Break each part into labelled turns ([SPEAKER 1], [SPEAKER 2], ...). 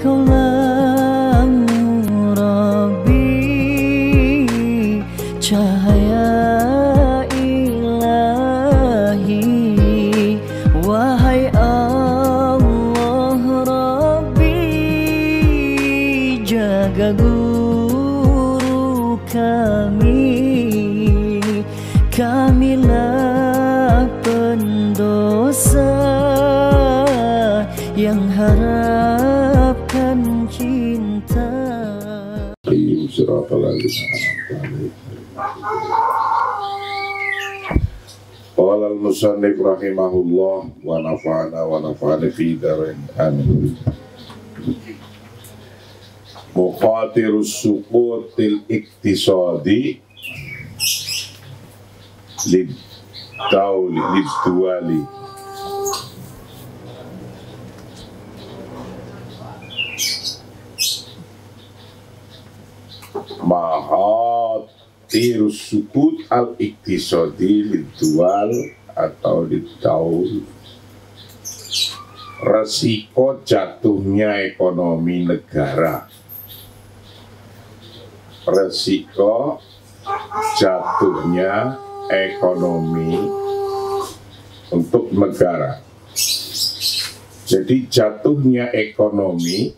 [SPEAKER 1] Engkaulah Rabbi, cahaya ilahi. Wahai Allah Rabbi, jaga guru kamilah pendosa yang harapkan cinta.
[SPEAKER 2] Qala al-musannif rahimahullah wa nafa'ana fi darin amin. Mukhatirus suqutil iktisadi lid-duwali. Mahatirus sukut al-iktisadi lid-duwal atau lid-daul, resiko jatuhnya ekonomi negara. Resiko jatuhnya ekonomi untuk negara. Jadi jatuhnya ekonomi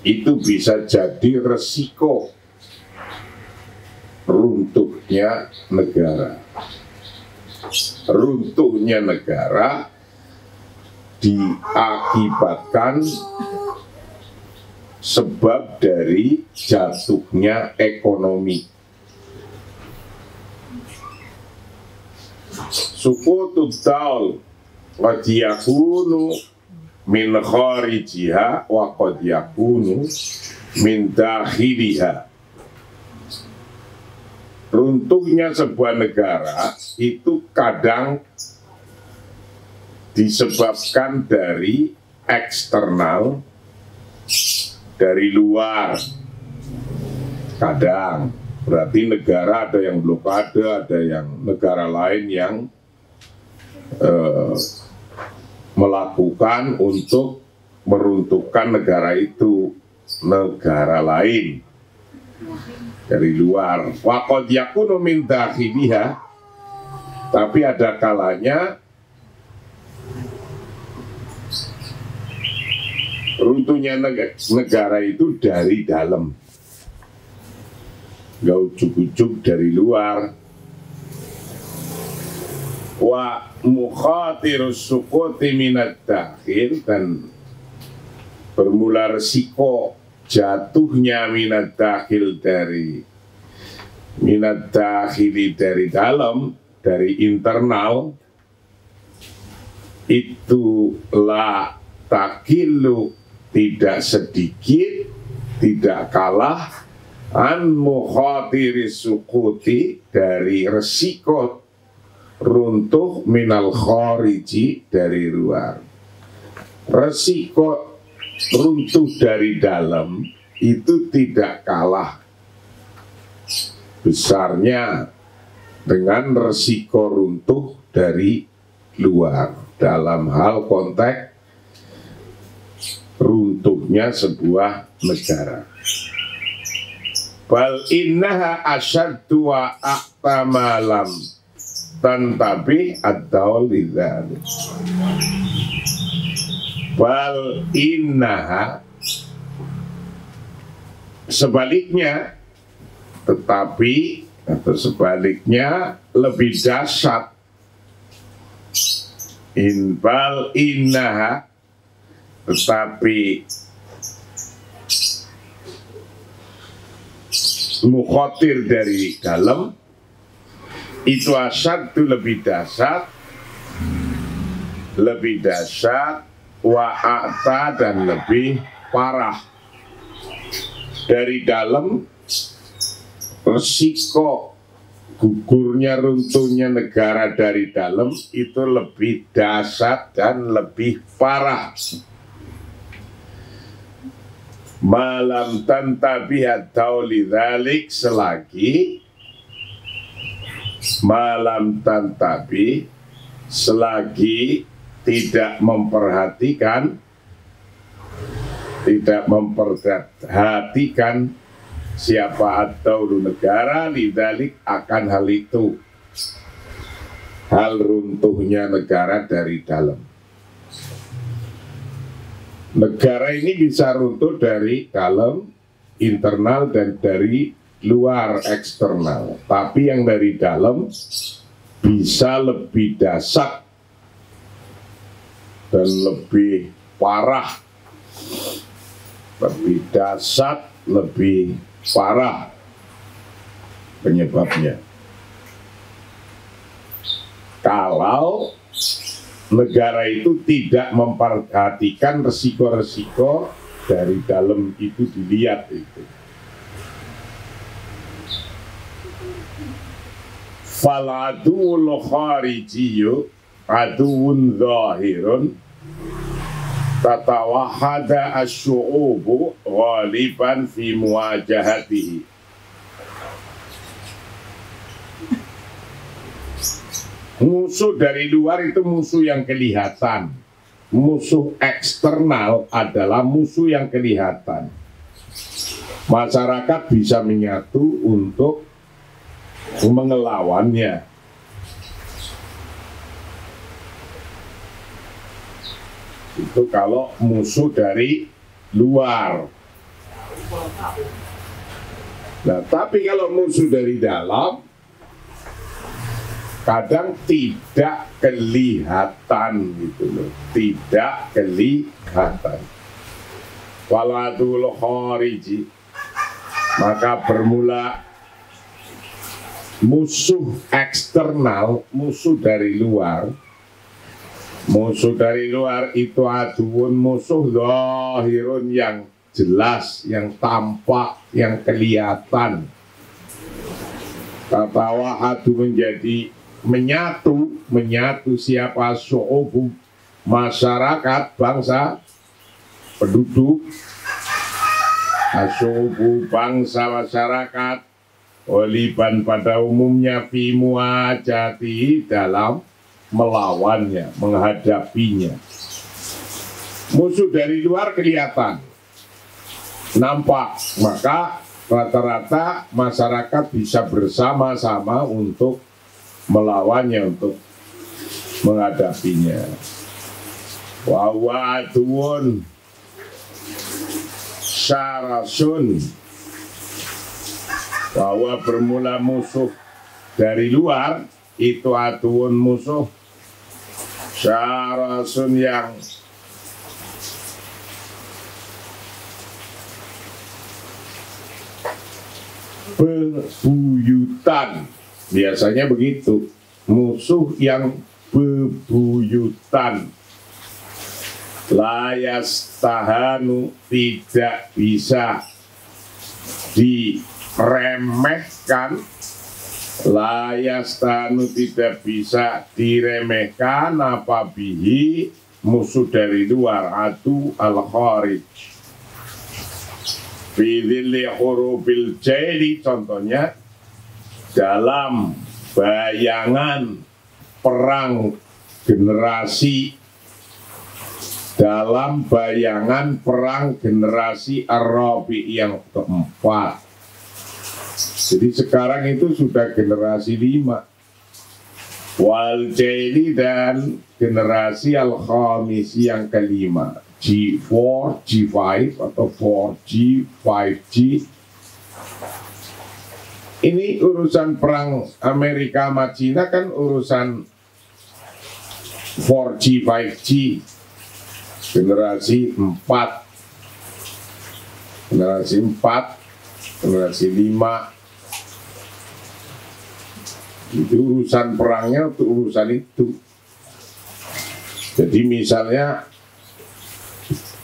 [SPEAKER 2] itu bisa jadi resiko runtuhnya negara. Runtuhnya negara diakibatkan sebab dari jatuhnya ekonomi. Sukutud daul qad yakunu min kharijiha wa qad yakunu min dakhiliha. Runtuhnya sebuah negara itu kadang disebabkan dari eksternal, dari luar. Kadang berarti negara ada yang blokade, ada yang negara lain yang melakukan untuk meruntuhkan negara itu, negara lain dari luar. Wa qad yakunu min dakhiliha, tapi ada kalanya runtuhnya negara itu dari dalam, gak ujuk-ujuk dari luar. Wa mukhatirus suquti minad dakhil, dan bermula resiko jatuhnya minad dakhil dari minad dakhili dari dalam, dari internal, itu la takilu tidak sedikit, tidak kalah an mukhatiris suquti dari resiko runtuh minal khariji dari luar. Resiko runtuh dari dalam itu tidak kalah besarnya dengan resiko runtuh dari luar dalam hal konteks runtuhnya sebuah negara. Bal innaha asyaddu wa aqtamalam tantabi ad-daul lidzalik. Bal innaha, sebaliknya, tetapi atau sebaliknya lebih dahsyat. Bal innaha, tetapi mukhatir dari dalam itu asyad itu lebih dahsyat wa'ata dan lebih parah. Dari dalam, resiko gugurnya runtuhnya negara dari dalam itu lebih dahsyat dan lebih parah. Malam tantabihat dauli dzalik, selagi malam tantabi, selagi tidak memperhatikan tidak memperhatikan siapa atau negara, lidalik akan hal itu, hal runtuhnya negara dari dalam. Negara ini bisa runtuh dari dalam, internal, dan dari luar, eksternal. Tapi yang dari dalam bisa lebih dahsyat dan lebih parah, lebih dahsyat, lebih parah penyebabnya. Kalau negara itu tidak memperhatikan resiko-resiko dari dalam itu dilihat itu. Faladul kharijiyyu aduun zahirun tatawahada asyu'ubu ghaliban fi muwajahatihi. Musuh dari luar itu musuh yang kelihatan. Musuh eksternal adalah musuh yang kelihatan. Masyarakat bisa menyatu untuk mengelawannya. Itu kalau musuh dari luar. Nah, tapi kalau musuh dari dalam, kadang tidak kelihatan gitu loh, tidak kelihatan. Waladul khariji, maka bermula musuh eksternal, musuh dari luar. Musuh dari luar itu aduun, musuh zahirun, yang jelas, yang tampak, yang kelihatan. Tatawahadu menjadi menyatu siapa syu'ubu, masyarakat, bangsa, penduduk, asyu'ubu, bangsa, masyarakat, oliban pada umumnya, fi muwajati, dalam melawannya, menghadapinya. Musuh dari luar kelihatan, nampak, maka rata-rata masyarakat bisa bersama-sama untuk melawannya, untuk menghadapinya. Wa huwa aduun syarasun, bahwa bermula musuh dari luar itu aduun, musuh syarasun, yang bebuyutan. Biasanya begitu, musuh yang bebuyutan. Layas tahanu, tidak bisa diremehkan. Layas tahanu, tidak bisa diremehkan, apa bihi, musuh dari luar, adu al-kharij. Fidhilli hurufil jaili, contohnya dalam bayangan perang generasi, dalam bayangan perang generasi Ar-Rabi yang keempat. Jadi sekarang itu sudah generasi 5. Wal jaili, dan generasi Al-Khamisi yang kelima. G4, G5 atau 4G, 5G. Ini urusan perang Amerika sama Cina kan urusan 4G, 5G, generasi 4, generasi 4, generasi 5. Itu urusan perangnya, untuk urusan itu. Jadi misalnya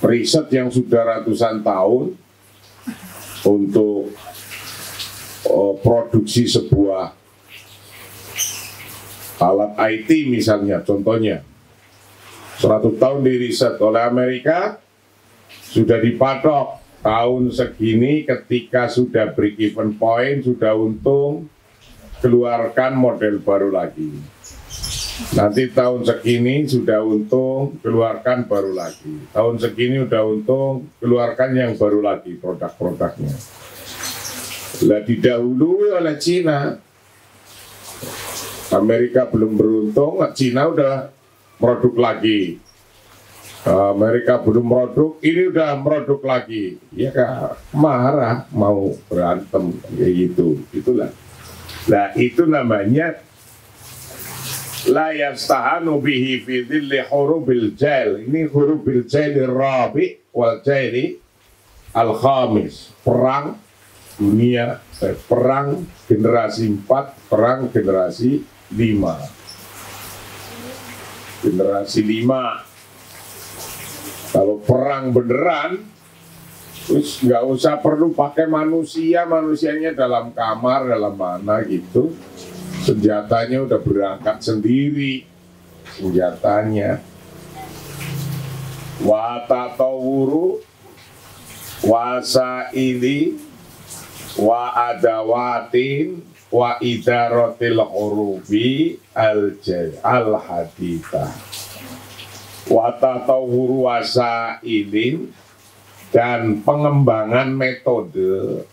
[SPEAKER 2] riset yang sudah ratusan tahun untuk produksi sebuah alat IT misalnya, contohnya 100 tahun diriset oleh Amerika, sudah dipatok tahun segini, ketika sudah break even point, sudah untung, keluarkan model baru lagi. Nanti tahun segini sudah untung, keluarkan baru lagi. Tahun segini udah untung, keluarkan yang baru lagi produk-produknya. Lah didahului oleh Cina. Amerika belum beruntung, Cina udah produk lagi. Amerika belum produk, ini udah produk lagi. Ya kan marah, mau berantem kayak gitu. Itulah. Nah itu namanya la yastahanu bihi fi dhilli hurubil jail. Ini hurubil jail rabi wal jaili al khamis. Perang dunia, perang generasi 4, perang generasi 5. Generasi 5. Kalau perang beneran, terus nggak usah perlu pakai manusia, manusianya dalam kamar, dalam mana gitu. Senjatanya udah berangkat sendiri, senjatanya. Wa tatawuru wasaili wa adawatin wa idaratil hurubi al-haditha. Wa tatawuru wasailin, dan pengembangan metode,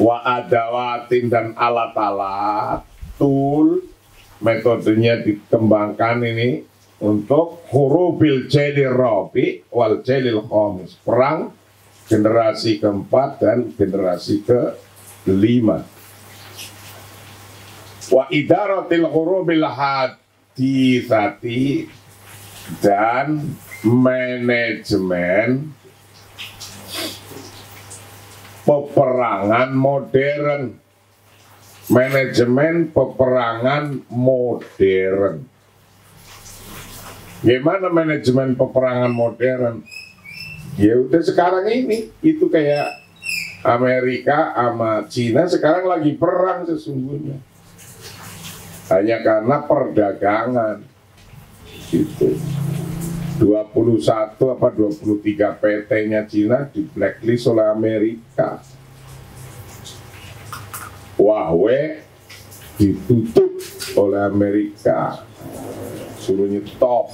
[SPEAKER 2] wa adawatin, dan alat-alat, tool, metodenya dikembangkan ini untuk hurubil jailil rabi wal jailil khamis, perang generasi keempat dan generasi kelima. Wa idaratil hurubil hadithati, dan manajemen peperangan modern. Manajemen peperangan modern. Gimana manajemen peperangan modern? Ya udah sekarang ini, itu kayak Amerika sama Cina sekarang lagi perang sesungguhnya. Hanya karena perdagangan. Gitu. 21 apa 23 PT-nya Cina di blacklist oleh Amerika. Huawei ditutup oleh Amerika, suruh nyetop.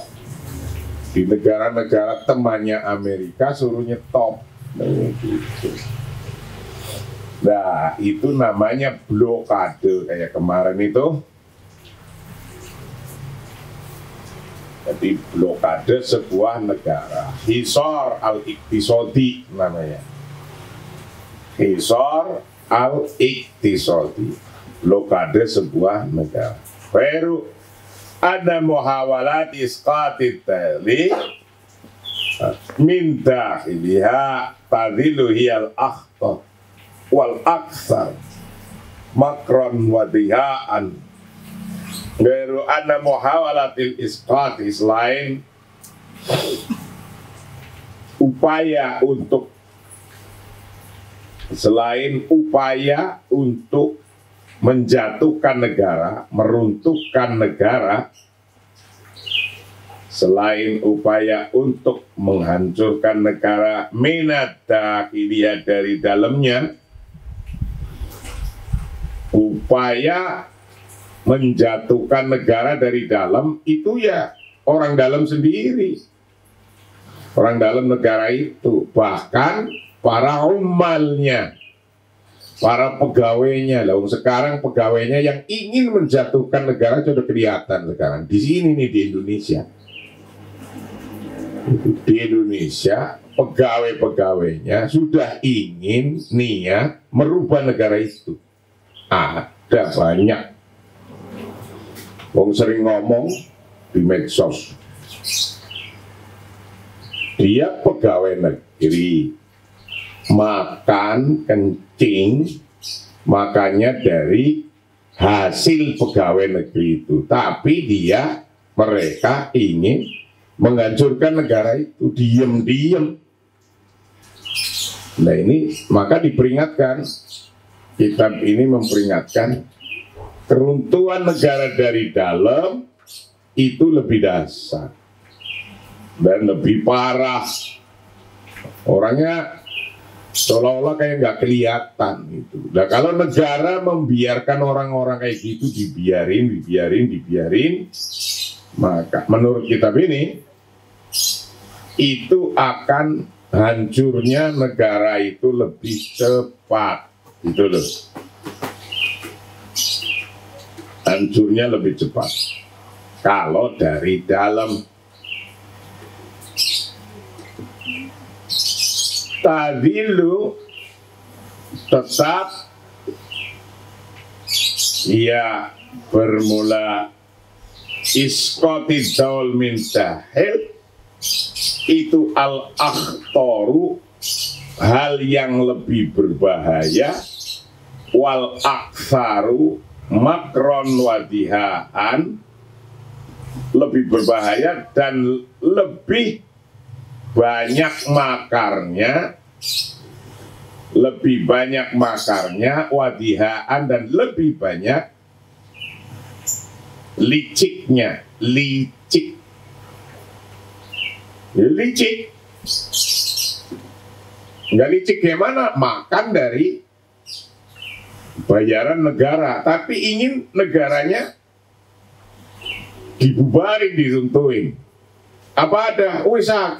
[SPEAKER 2] Di negara-negara temannya Amerika suruh nyetop. Nah itu namanya blokade kayak kemarin itu. Jadi blokade sebuah negara. Hisor al-Iqtisodi namanya. Hisor al-Iqtisodi. Blokade sebuah negara. Baru ada muhawalat isqatid tali min dakhiliha tadhiluhiyal akhtar wal akthar makron wadiha'an. Baru ada muhawalatil isqati, selain upaya untuk menjatuhkan negara, meruntuhkan negara, selain upaya untuk menghancurkan negara minat dakhiliyah, dari dalamnya, upaya menjatuhkan negara dari dalam itu ya orang dalam sendiri, orang dalam negara itu, bahkan para umalnya, para pegawainya. Lalu sekarang pegawainya yang ingin menjatuhkan negara sudah kelihatan sekarang di sini nih, di Indonesia. Di Indonesia pegawai-pegawainya sudah ingin niat merubah negara itu. Ada banyak. Wong sering ngomong di medsos, dia pegawai negeri, makan kencing, makannya dari hasil pegawai negeri itu, tapi mereka ingin menghancurkan negara itu diam-diam. Nah ini maka diperingatkan, kitab ini memperingatkan, keruntuhan negara dari dalam itu lebih dahsyat dan lebih parah. Orangnya seolah-olah kayak nggak kelihatan itu. Nah kalau negara membiarkan orang-orang kayak gitu dibiarin, maka menurut kitab ini itu akan hancurnya negara itu lebih cepat, gitu loh. Hancurnya lebih cepat kalau dari dalam. Tadilu tetap ia bermula iskoti daul min dahil, itu al-akhtaru hal yang lebih berbahaya, wal aktsaru makron wadihaan, lebih berbahaya dan lebih banyak makarnya, wadihaan dan lebih banyak liciknya, licik. Nggak licik gimana? Makan dari bayaran negara, tapi ingin negaranya dibubarin, diruntuhin. Apa ada? Wisa.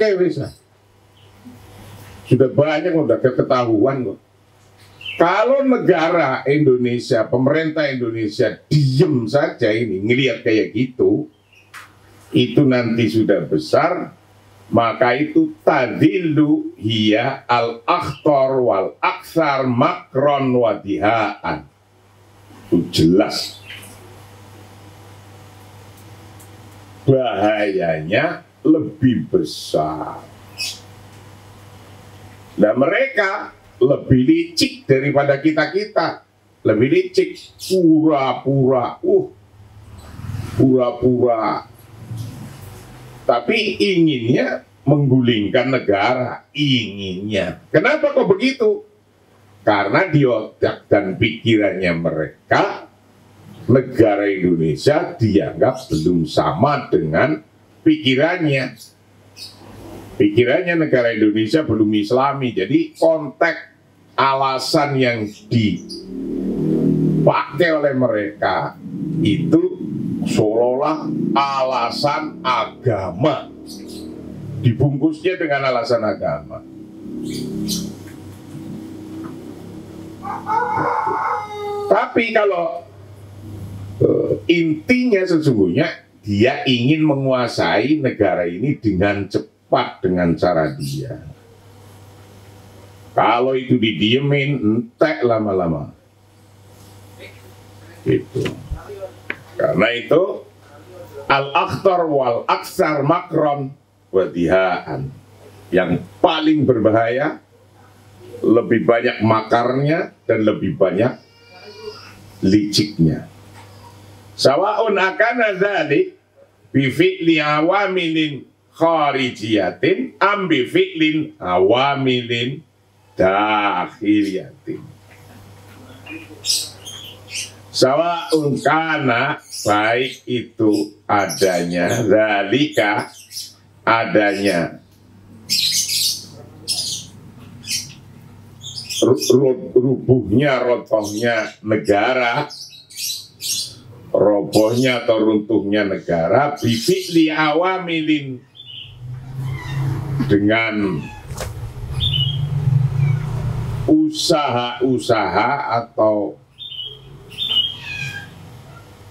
[SPEAKER 2] Sudah banyak, udah ketahuan kok. Kalau negara Indonesia, pemerintah Indonesia diem saja ini, ngelihat kayak gitu, itu nanti sudah besar, maka itu tadilu hiya al-akhtar wal aksar makron wadihaan. Itu jelas bahayanya lebih besar. Nah mereka lebih licik daripada kita, lebih licik, pura-pura, tapi inginnya menggulingkan negara, inginnya. Kenapa kok begitu? Karena di otak dan pikirannya mereka, negara Indonesia dianggap belum sama dengan pikirannya negara Indonesia belum Islami. Jadi konteks alasan yang dipakai oleh mereka itu seolah-olah alasan agama, dibungkusnya dengan alasan agama. Tapi kalau intinya sesungguhnya dia ingin menguasai negara ini dengan cepat, dengan cara dia. Kalau itu didiemin, entek lama-lama. Gitu. Karena itu al-akhtar wal aksar makron wadihaan. Yang paling berbahaya, lebih banyak makarnya dan lebih banyak liciknya. Sawa'un akana dzalik bi fi'li awamilin kharijiyatin am bi fi'lin awamilin dakhiliyatin. Sawa'un kana, baik itu adanya dzalika, adanya rubuhnya, rotohnya negara, robohnya atau runtuhnya negara, bifi'li awamilin, dengan usaha-usaha atau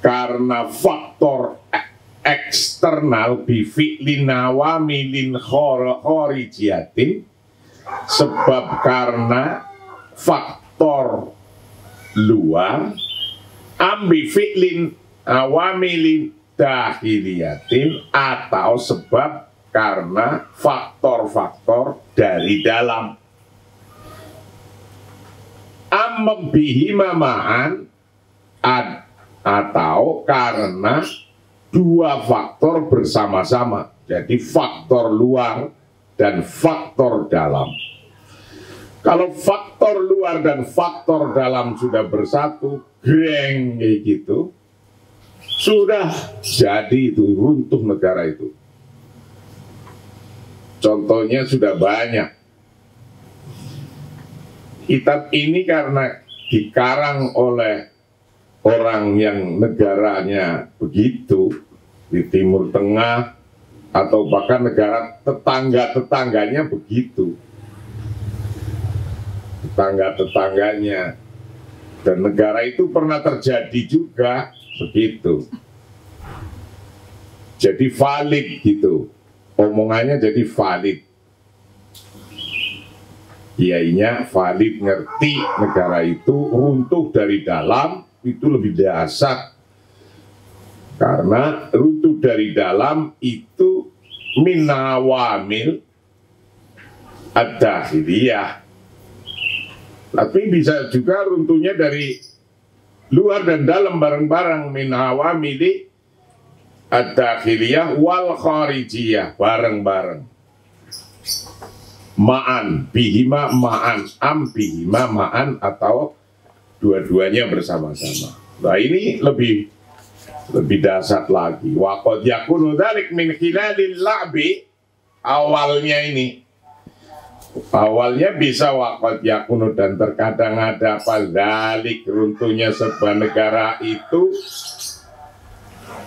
[SPEAKER 2] karena faktor eksternal, bifi'li awamilin kharijiyatin, sebab karena faktor luar, ambi fi'lin awamilin dahiliyatin, atau sebab karena faktor-faktor dari dalam. Bihima ma'an, atau karena dua faktor bersama-sama. Jadi faktor luar dan faktor dalam. Kalau faktor luar dan faktor dalam sudah bersatu, greng kayak gitu, sudah jadi itu, runtuh negara itu. Contohnya sudah banyak. Kitab ini karena dikarang oleh orang yang negaranya begitu di Timur Tengah atau bahkan negara tetangga-tetangganya begitu, tetangga-tetangganya, dan negara itu pernah terjadi juga begitu. Jadi valid gitu, omongannya jadi valid. Kiainya valid, ngerti negara itu runtuh dari dalam, itu lebih dahsyat. Karena runtuh dari dalam itu min awamil ad-dakhiliyah. Tapi bisa juga runtuhnya dari luar dan dalam bareng-bareng, min awamili ad-dakhiliyah wal kharijiyah, bareng-bareng. Ma'an, bihima ma'an, bihima ma'an, atau dua-duanya bersama-sama. Nah ini lebih dahsyat lagi. Wa qad yakunu dzalik min khilalil la'bi, awalnya bisa wa qad yakunu, dan terkadang ada dzalik, runtuhnya sebuah negara itu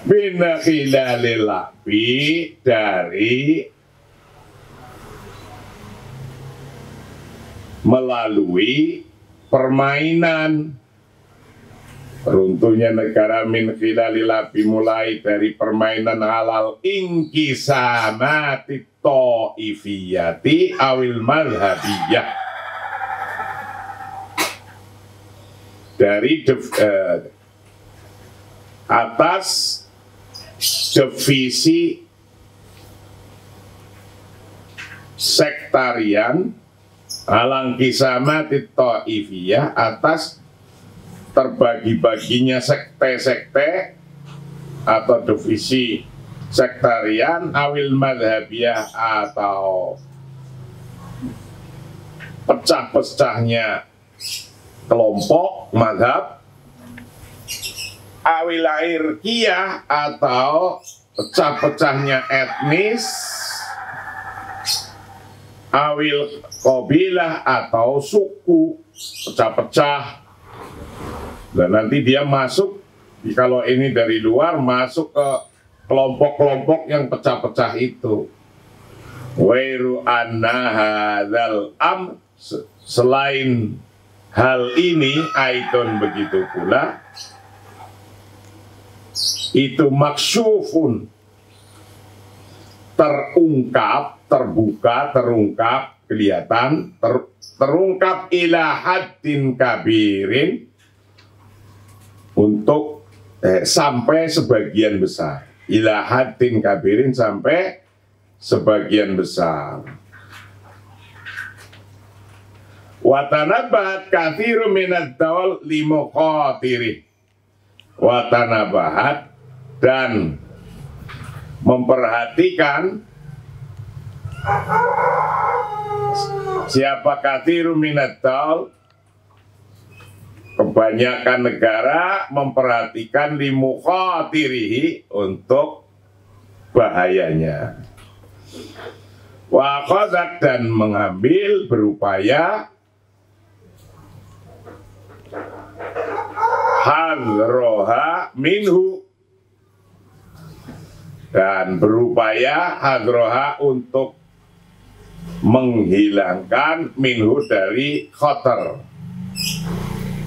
[SPEAKER 2] min khilalil la'bi, dari melalui permainan. Runtuhnya negara min khilalil la'bi, mulai dari permainan halal inqisamati ta'ifiyati awil madhabiyah, dari atas divisi sektarian, alang kisamati ta'ifiyah, atas terbagi-baginya sekte-sekte atau divisi sektarian, awil madhabiyah, atau pecah-pecahnya kelompok madhab, awil irqiyah, atau pecah-pecahnya etnis, awil qabilah, atau suku, pecah-pecah. Dan nanti dia masuk, kalau ini dari luar, masuk ke kelompok-kelompok yang pecah-pecah itu. Wairu anna hadzal selain hal ini, aidon, begitu pula, itu maksyufun, terungkap, terbuka, terungkap, kelihatan, terungkap ila haddin kabirin, untuk sampai sebagian besar, ila haddin kabirin, sampai sebagian besar. Watanabahat kathiru minad dawal limuqatiri, watanabahat, dan memperhatikan siapa kathiru minad dawal, kebanyakan negara memperhatikan limuqatirihi, untuk bahayanya. Wa qadat, dan mengambil, berupaya, hadroha minhu, dan berupaya hadroha, untuk menghilangkan minhu, dari khotar.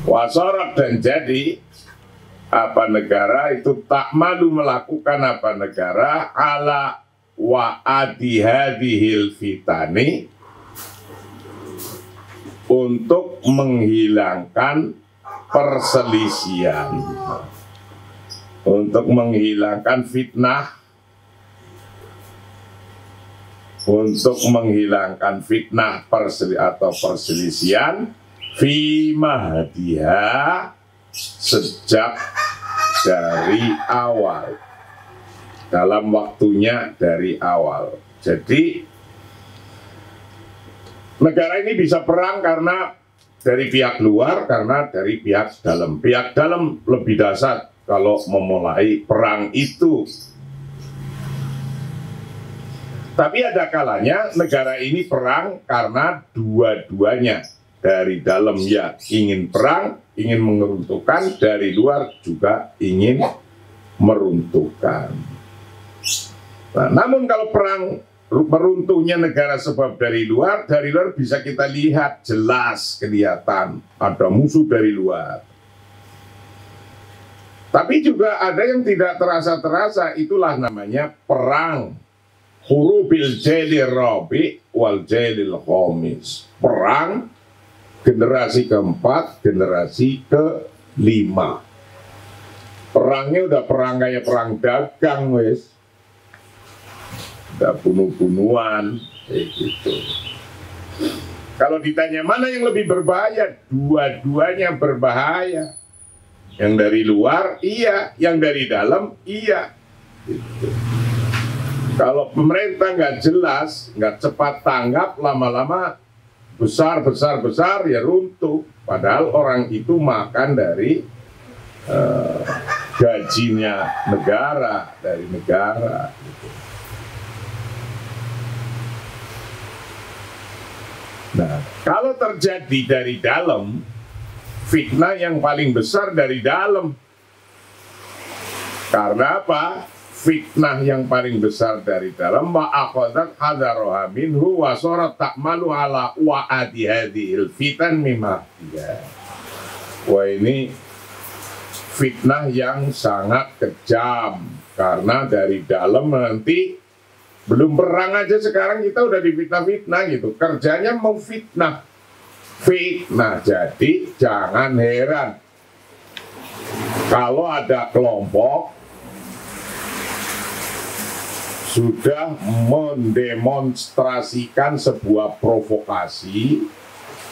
[SPEAKER 2] Wasorot, dan jadi apa negara itu tak malu melakukan apa negara ala wa'adi hadhil fitani, untuk menghilangkan perselisihan, untuk menghilangkan fitnah, untuk menghilangkan fitnah atau perselisihan fi mahdiha, sejak dari awal, dalam waktunya dari awal. Jadi negara ini bisa perang karena dari pihak luar, karena dari pihak dalam. Pihak dalam lebih dahsyat kalau memulai perang itu. Tapi ada kalanya negara ini perang karena dua-duanya, dari dalam ya ingin perang, ingin meruntuhkan, dari luar juga ingin meruntuhkan. Nah, namun kalau perang meruntuhnya negara sebab dari luar bisa kita lihat jelas, kelihatan ada musuh dari luar. Tapi juga ada yang tidak terasa-terasa, itulah namanya perang. Hurubil jalil rabi wal jalil khamis. Perang generasi keempat, generasi kelima. Perangnya udah perang kayak perang dagang, wes. Udah bunuh-bunuhan, kayak gitu. Kalau ditanya mana yang lebih berbahaya, dua-duanya berbahaya. Yang dari luar, iya. Yang dari dalam, iya. Gitu. Kalau pemerintah nggak jelas, nggak cepat tanggap, lama-lama besar, ya runtuh. Padahal orang itu makan dari gajinya negara, dari negara. Gitu. Nah, kalau terjadi dari dalam, fitnah yang paling besar dari dalam. Karena apa? Fitnah yang paling besar dari dalam, ma'akhadat hadaroha minhu wa sorat ta'malu ala wa'adi hadihil fitan mimahiyah. Wah, ini fitnah yang sangat kejam. Karena dari dalam nanti, belum perang aja sekarang kita udah difitnah-fitnah gitu. Kerjanya mau fitnah. Fitnah, jadi jangan heran kalau ada kelompok sudah mendemonstrasikan sebuah provokasi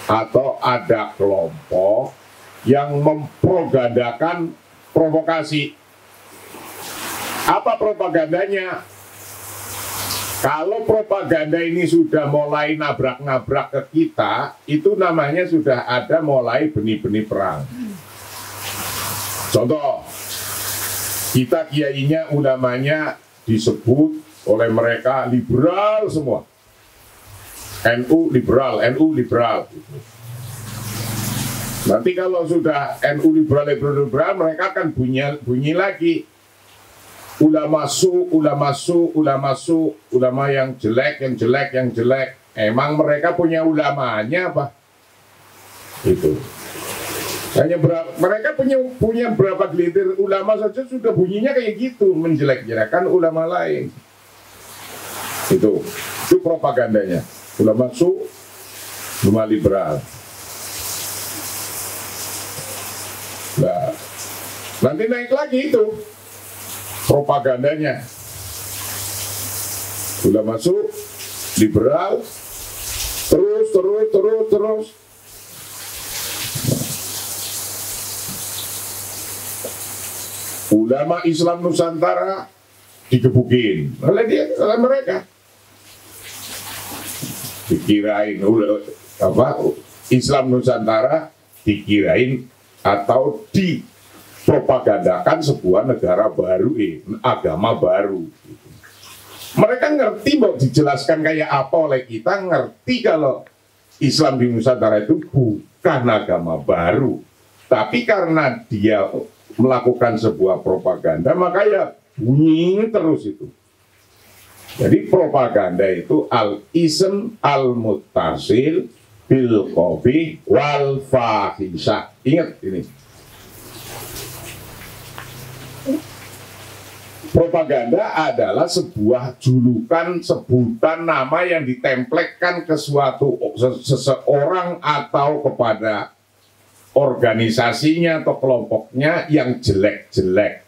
[SPEAKER 2] atau ada kelompok yang mempropagandakan provokasi. Apa propagandanya? Kalau propaganda ini sudah mulai nabrak-nabrak ke kita, itu namanya sudah ada mulai benih-benih perang. Contoh, kita kiainya ulamanya disebut oleh mereka liberal semua. NU liberal. Nanti kalau sudah NU liberal, mereka akan bunyi lagi. Ulama yang jelek. Emang mereka punya ulamanya apa? Itu. Hanya mereka punya berapa gelintir ulama saja sudah bunyinya kayak gitu, menjelek-jelekan ulama lain. Itu propagandanya. Ulama liberal. Nah, nanti naik lagi itu propagandanya. Sudah masuk liberal, terus. Ulama Islam Nusantara digebukin oleh mereka. Dikirain Islam Nusantara dikirain atau dipropagandakan sebuah negara baru, agama baru. Mereka ngerti bahwa dijelaskan kayak apa oleh kita, ngerti kalau Islam di Nusantara itu bukan agama baru. Tapi karena dia melakukan sebuah propaganda, maka ya bunyi terus itu. Jadi propaganda itu al-ism al-muttasil bil qabi wal fahisha. Ingat ini. Propaganda adalah sebuah julukan, sebutan nama yang ditemplekkan ke suatu seseorang atau kepada organisasinya atau kelompoknya yang jelek-jelek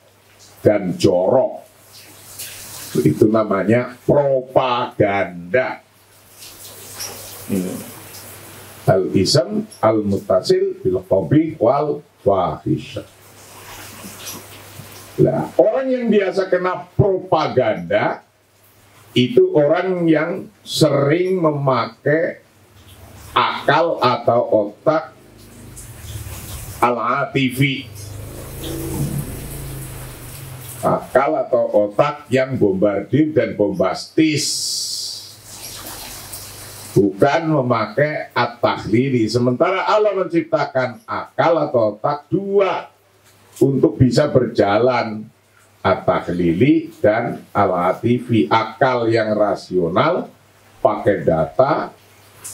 [SPEAKER 2] dan jorok. Itu namanya propaganda. Al-ism al-muttasil bil qabi wal fahisha. Nah, orang yang biasa kena propaganda itu orang yang sering memakai akal atau otak al-atifi. Akal atau otak yang bombardir dan bombastis. bukan memakai at-takhlili. Sementara Allah menciptakan akal atau otak dua untuk bisa berjalan, at-takhlili dan al-atifi. Akal yang rasional pakai data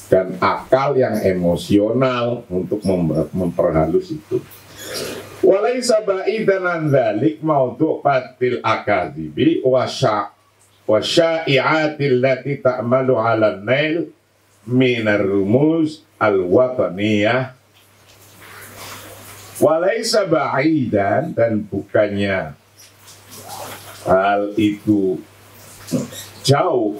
[SPEAKER 2] dan akal yang emosional untuk memperhalus itu. Walaysa ba'idan an dzalik mawdu' fatil akadzibi wa sya'i'atil lati ta'malu 'ala nail minar rumuz al-wataniyah. Walaysa ba'idan, dan bukannya hal itu jauh,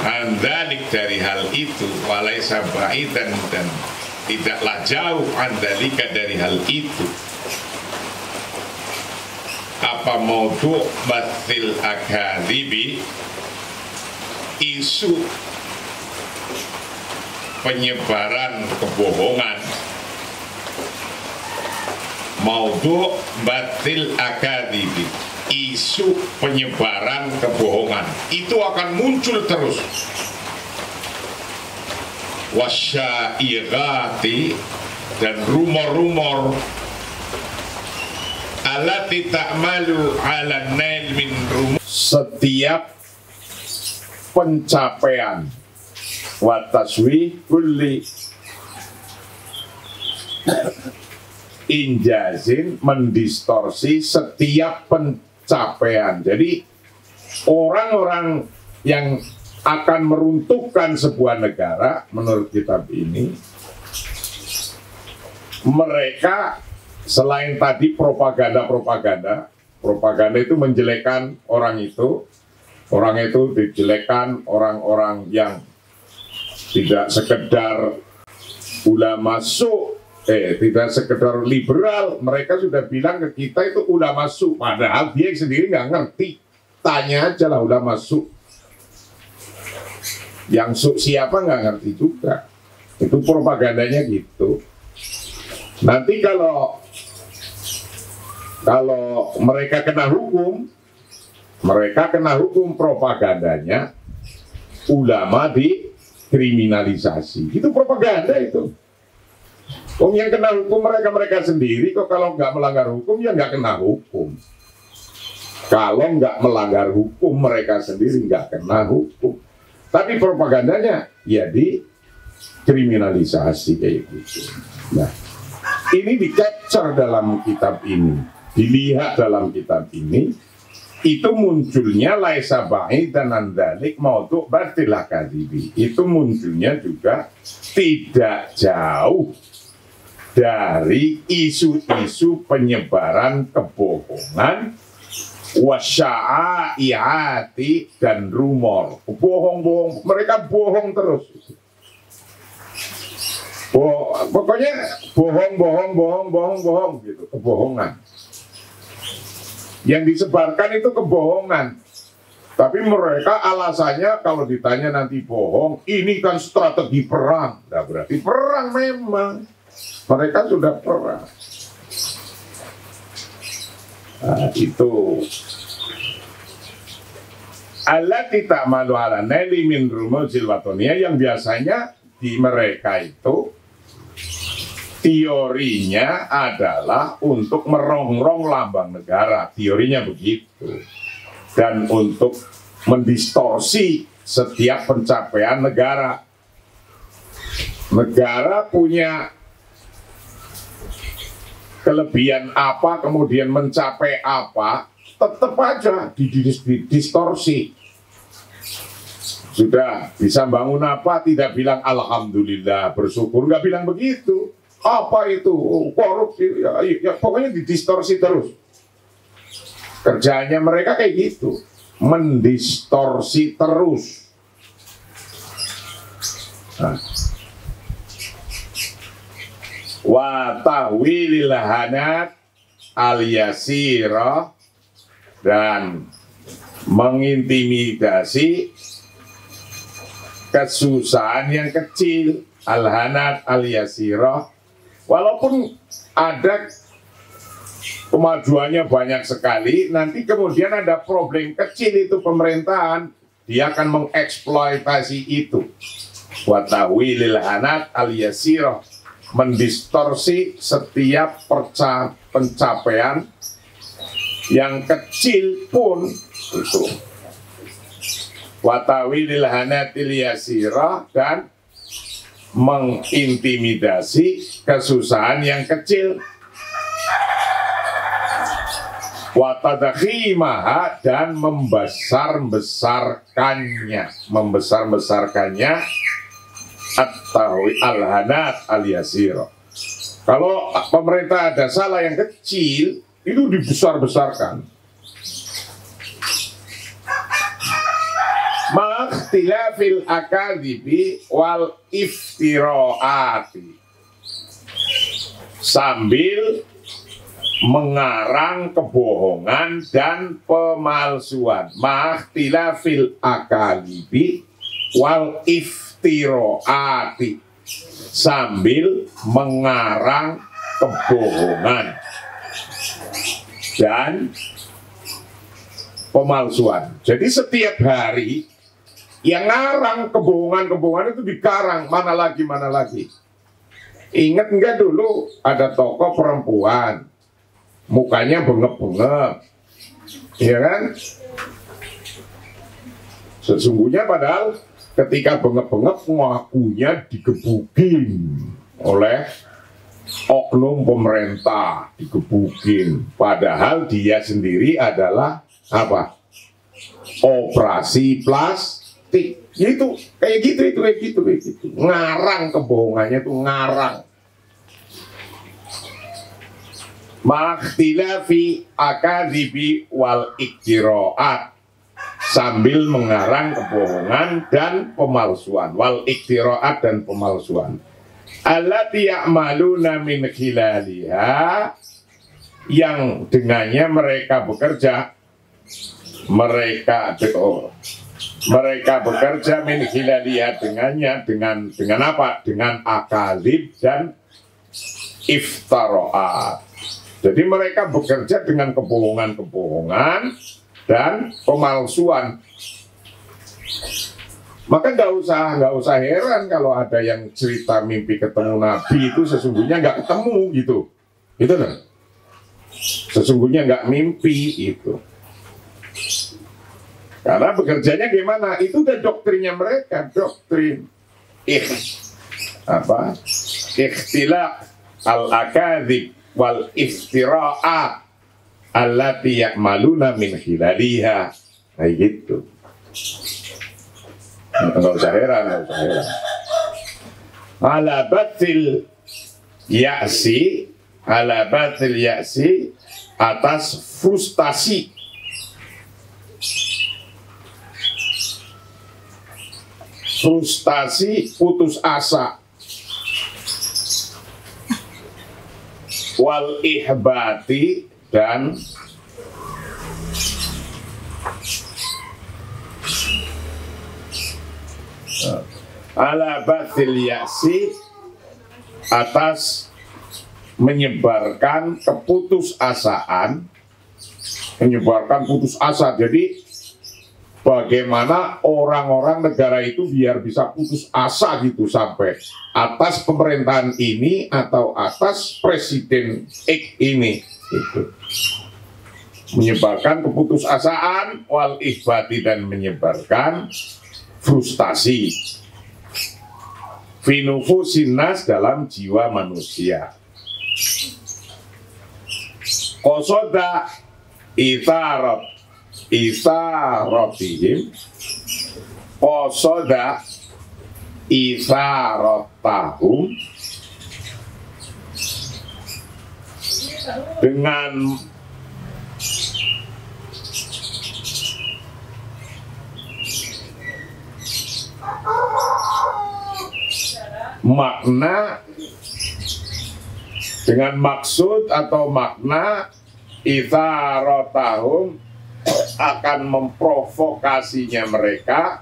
[SPEAKER 2] andalik dari hal itu, walaysa ba'idan, dan tidaklah jauh andalika dari hal itu, apa maudhu' batil akadzibi, isu penyebaran kebohongan. Maudhu' batil akadzibi, isu penyebaran kebohongan itu akan muncul terus. Wasyairati, dan rumor-rumor, alati ta'malu 'ala nail min rumor, setiap pencapaian, wa taswih kulli injazin, mendistorsi setiap pencapaian. Jadi orang-orang yang akan meruntuhkan sebuah negara menurut kitab ini, mereka selain tadi propaganda itu menjelekkan orang itu dijelekkan, orang-orang yang tidak sekedar ulama tidak sekedar liberal, mereka sudah bilang ke kita itu ulama su, padahal dia sendiri nggak ngerti. Tanya aja lah ulama su, yang su siapa nggak ngerti juga. Itu propagandanya gitu. Nanti kalau mereka kena hukum propagandanya, ulama dikriminalisasi. Itu propaganda itu. Yang kena hukum mereka sendiri kok. Kalau nggak melanggar hukum ya nggak kena hukum. Kalau nggak melanggar hukum mereka sendiri nggak kena hukum. Tapi propagandanya ya dikriminalisasi kayak gitu. Nah, ini di-capture dalam kitab ini, dilihat dalam kitab ini, itu munculnya laisa ba'idan an dzalik mawdu' batil akadzibi. Itu munculnya juga tidak jauh dari isu-isu penyebaran kebohongan, wasya'iyati, dan rumor. Bohong-bohong, mereka bohong terus. Pokoknya bohong gitu, kebohongan. Yang disebarkan itu kebohongan. Tapi mereka alasannya kalau ditanya nanti bohong, ini kan strategi perang. Nah, berarti perang memang. Mereka sudah perang. Nah, itu allati ta'malu 'ala naili min rumuzil wataniyah, yang biasanya di mereka itu teorinya adalah untuk merongrong lambang negara, teorinya begitu, dan untuk mendistorsi setiap pencapaian negara. Negara punya kelebihan apa, kemudian mencapai apa, tetap aja didistorsi. Sudah bisa bangun apa, tidak bilang alhamdulillah, bersyukur, nggak bilang begitu. Apa itu? Korupsi, ya, pokoknya didistorsi terus. Kerjanya mereka kayak gitu, mendistorsi terus. Nah. Wa tahwilil hanat al-yasirah, dan mengintimidasi kesusahan yang kecil, al-hanat al-yasirah. Walaupun ada kemajuannya banyak sekali, nanti kemudian ada problem kecil itu pemerintahan, dia akan mengeksploitasi itu. Wa tawilil hanat al-yasirah, mendistorsi setiap pencapaian yang kecil pun itu. Wa tawilil hanatil yasirah, dan mengintimidasi kesusahan yang kecil. Wa tadkhimaha, dan membesar-besarkannya al-hanat al-yasira. Kalau pemerintah ada salah yang kecil, itu dibesar-besarkan. Makhtilafil akadibi wal iftiraati, sambil mengarang kebohongan dan pemalsuan. Makhtilafil akadibi wal iftiraati, sambil mengarang kebohongan dan pemalsuan. Jadi setiap hari yang ngarang kebohongan-kebohongan itu dikarang, mana lagi. Ingat enggak dulu ada tokoh perempuan, mukanya bengep-bengep, ya kan? Sesungguhnya padahal ketika bengep-bengep ngakunya digebukin oleh oknum pemerintah, digebukin. Padahal dia sendiri adalah apa? Operasi plastik. Gitu, kayak gitu. Ngarang kebohongannya tuh ngarang. Makhtilafi akadibi wal iktiraat, sambil mengarang kebohongan dan pemalsuan. Wal iktiraat, dan pemalsuan. Allati ya'maluna min khilaliha, yang dengannya mereka bekerja. Mereka bekerja min khilaliha, dengannya, dengan apa? Dengan akadzib dan iftiraat. Jadi mereka bekerja dengan kebohongan-kebohongan dan pemalsuan. Maka nggak usah heran kalau ada yang cerita mimpi ketemu Nabi itu sesungguhnya nggak ketemu gitu, kan? Sesungguhnya nggak mimpi itu. Karena bekerjanya gimana? Itu udah doktrinnya mereka, doktrin ikhtilaf al-akadzib wal iftira'at allati ya'maluna min khilaliha. Kayak gitu. Nggak usah heran. Ala batil ya'si, atas frustasi. Frustasi, putus asa. Wal ihbati, dan ala batil ya'si, atas menyebarkan keputusasaan, menyebarkan putus asa. Jadi bagaimana orang-orang negara itu biar bisa putus asa gitu sampai atas pemerintahan ini atau atas presiden X ini itu. Menyebarkan keputusasaan wal ihbati, dan menyebarkan frustasi fi nufusin nas, dalam jiwa manusia. Qasoda itharatihim, qasoda itharatahum, dengan makna, dengan maksud atau makna itharatahum, akan memprovokasinya mereka,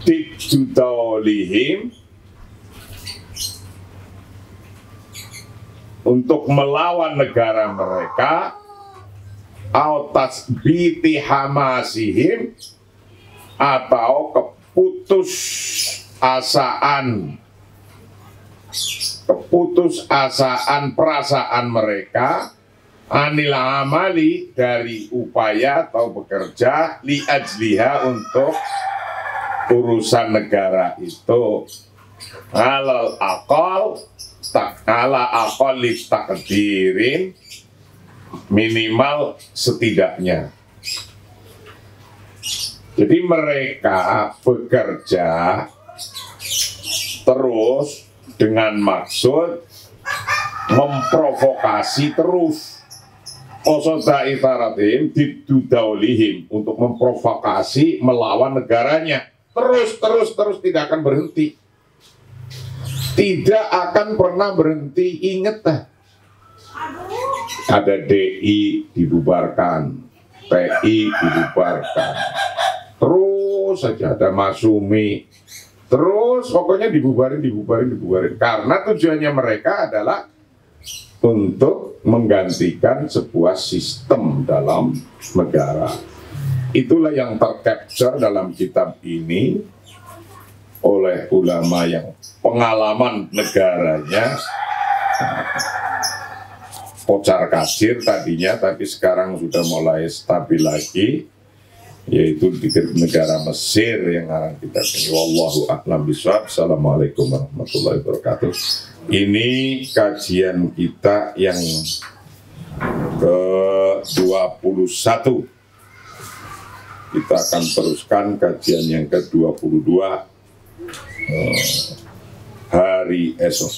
[SPEAKER 2] tidudolihim, untuk melawan negara mereka, autas biti hamasihim, atau keputusasaan perasaan mereka anil amali, dari upaya atau bekerja li ajliha, untuk urusan negara itu, alal akal ala aqalli takdirin, minimal setidaknya. Jadi mereka bekerja terus dengan maksud memprovokasi terus, qasada itharatim didudaulihim, untuk memprovokasi melawan negaranya, terus tidak akan berhenti, tidak akan pernah berhenti. Ingat dah, ada DI dibubarkan, TI dibubarkan, terus saja ada Masumi, terus pokoknya dibubarin, karena tujuannya mereka adalah untuk menggantikan sebuah sistem dalam negara. Itulah yang tercapture dalam kitab ini oleh ulama yang pengalaman negaranya kocar kacir tadinya, tapi sekarang sudah mulai stabil lagi, yaitu di negara Mesir yang akan kita pilih. Wallahu a'lam bishawab. Assalamualaikum warahmatullahi wabarakatuh. Ini kajian kita yang ke-21. Kita akan teruskan kajian yang ke-22 hari esok.